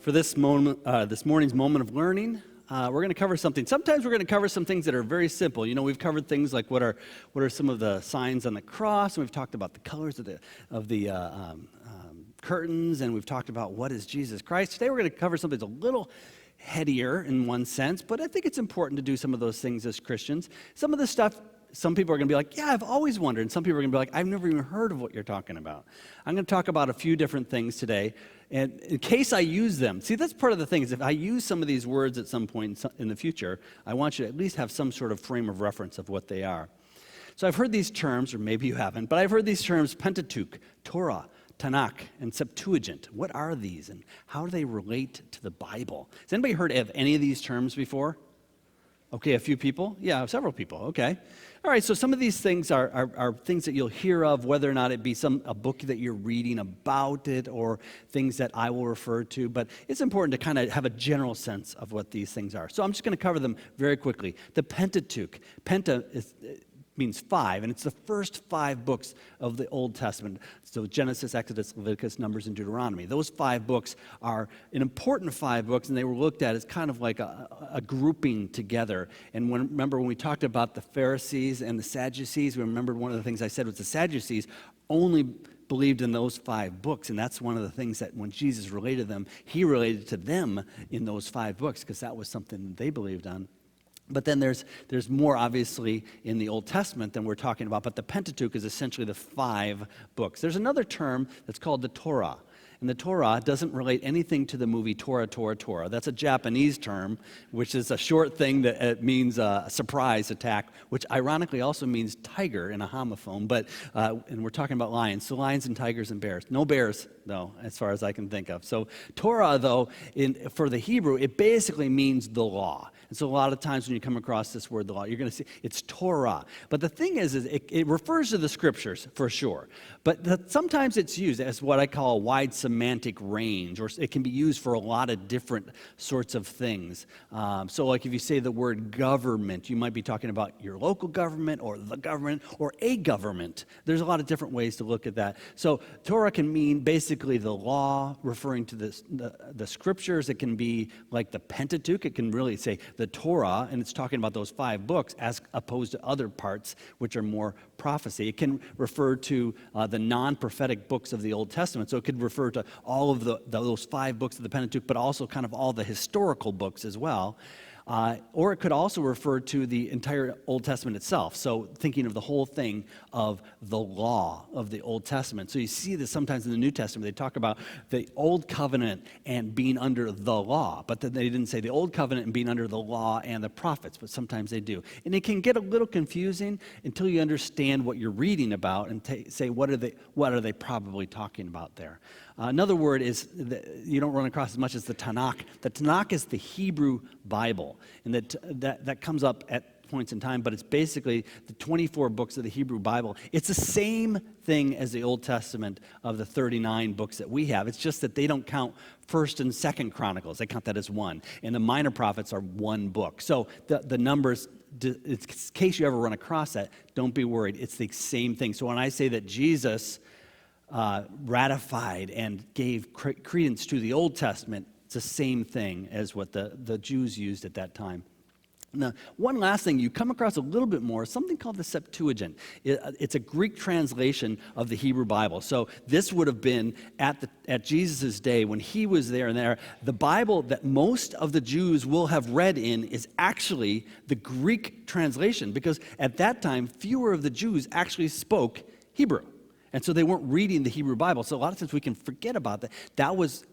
For this morning's moment of learning, we're going to cover something. Sometimes we're going to cover some things that are very simple. You know, we've covered things like what are some of the signs on the cross, and we've talked about the colors of the curtains, and we've talked about what is Jesus Christ. Today we're going to cover something that's a little headier in one sense, but I think it's important to do some of those things as Christians. Some of the stuff, some people are going to be like, yeah, I've always wondered. And some people are going to be like, I've never even heard of what you're talking about. I'm going to talk about a few different things today. And in case I use them, see, that's part of the thing, is if I use some of these words at some point in the future, I want you to at least have some sort of frame of reference of what they are. So I've heard these terms, or maybe you haven't, but I've heard these terms, Pentateuch, Torah, Tanakh, and Septuagint. What are these, and how do they relate to the Bible? Has anybody heard of any of these terms before? Okay, a few people? Yeah, several people, okay. All right, so some of these things are things that you'll hear of, whether or not it be a book that you're reading about it, or things that I will refer to, but it's important to kind of have a general sense of what these things are. So I'm just going to cover them very quickly. The Pentateuch. Penta means five, and it's the first 5 books of the Old Testament. So Genesis, Exodus, Leviticus, Numbers, and Deuteronomy. Those 5 books are an important 5 books, and they were looked at as kind of like a grouping together. And remember when we talked about the Pharisees and the Sadducees, we remembered one of the things I said was the Sadducees only believed in those 5 books, and that's one of the things that when Jesus related them, he related to them in those 5 books, because that was something they believed on. But then there's more, obviously, in the Old Testament than we're talking about. But the Pentateuch is essentially the 5 books. There's another term that's called the Torah. And the Torah doesn't relate anything to the movie Torah, Torah, Torah. That's a Japanese term, which is a short thing that means a surprise attack, which ironically also means tiger in a homophone. And we're talking about lions. So lions and tigers and bears. No bears, though, as far as I can think of. So Torah, though, for the Hebrew, it basically means the law. And so a lot of times when you come across this word, the law, you're going to see it's Torah. But the thing is it refers to the scriptures for sure. But sometimes it's used as what I call a wide semantic range, or it can be used for a lot of different sorts of things. So like if you say the word government, you might be talking about your local government or the government or a government. There's a lot of different ways to look at that. So Torah can mean basically the law, referring to the scriptures. It can be like the Pentateuch. It can really say the Torah, and it's talking about those 5 books as opposed to other parts which are more prophecy. It can refer to the non-prophetic books of the Old Testament. So it could refer to all of those 5 books of the Pentateuch, but also kind of all the historical books as well. Or it could also refer to the entire Old Testament itself. So thinking of the whole thing of the law of the Old Testament. So you see this sometimes in the New Testament. They talk about the Old Covenant and being under the law. But then they didn't say the Old Covenant and being under the law and the prophets. But sometimes they do. And it can get a little confusing until you understand what you're reading about and say, what are they probably talking about there? Another word is that you don't run across as much as the Tanakh. The Tanakh is the Hebrew Bible, and that comes up at points in time, but it's basically the 24 books of the Hebrew Bible. It's the same thing as the Old Testament of the 39 books that we have. It's just that they don't count 1st and 2nd Chronicles. They count that as one. And the minor prophets are one book. So the numbers, in case you ever run across that, don't be worried. It's the same thing. So when I say that Jesus ratified and gave credence to the Old Testament, it's the same thing as what the Jews used at that time. Now, one last thing you come across a little bit more is something called the Septuagint. It's a Greek translation of the Hebrew Bible. So this would have been at Jesus' day when he was there. The Bible that most of the Jews will have read in is actually the Greek translation, because at that time, fewer of the Jews actually spoke Hebrew. And so they weren't reading the Hebrew Bible. So a lot of times we can forget about that. That was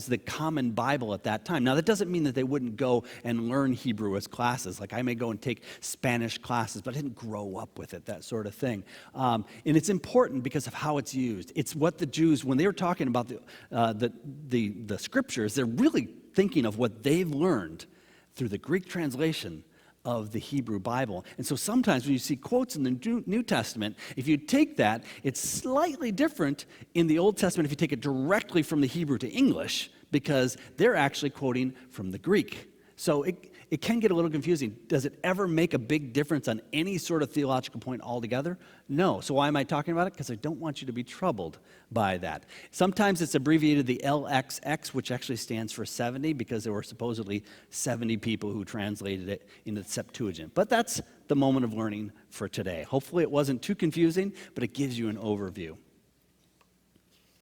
the common Bible at that time. Now, that doesn't mean that they wouldn't go and learn Hebrew as classes. Like I may go and take Spanish classes, but I didn't grow up with it, that sort of thing. And it's important because of how it's used. It's what the Jews, when they were talking about the scriptures, they're really thinking of what they've learned through the Greek translation of the Hebrew Bible. And so sometimes when you see quotes in the New Testament, if you take that, it's slightly different in the Old Testament if you take it directly from the Hebrew to English, because they're actually quoting from the Greek. So it it can get a little confusing. Does it ever make a big difference on any sort of theological point altogether? No. So why am I talking about it? Because I don't want you to be troubled by that. Sometimes it's abbreviated the LXX, which actually stands for 70, because there were supposedly 70 people who translated it into the Septuagint. But that's the moment of learning for today. Hopefully it wasn't too confusing, but it gives you an overview.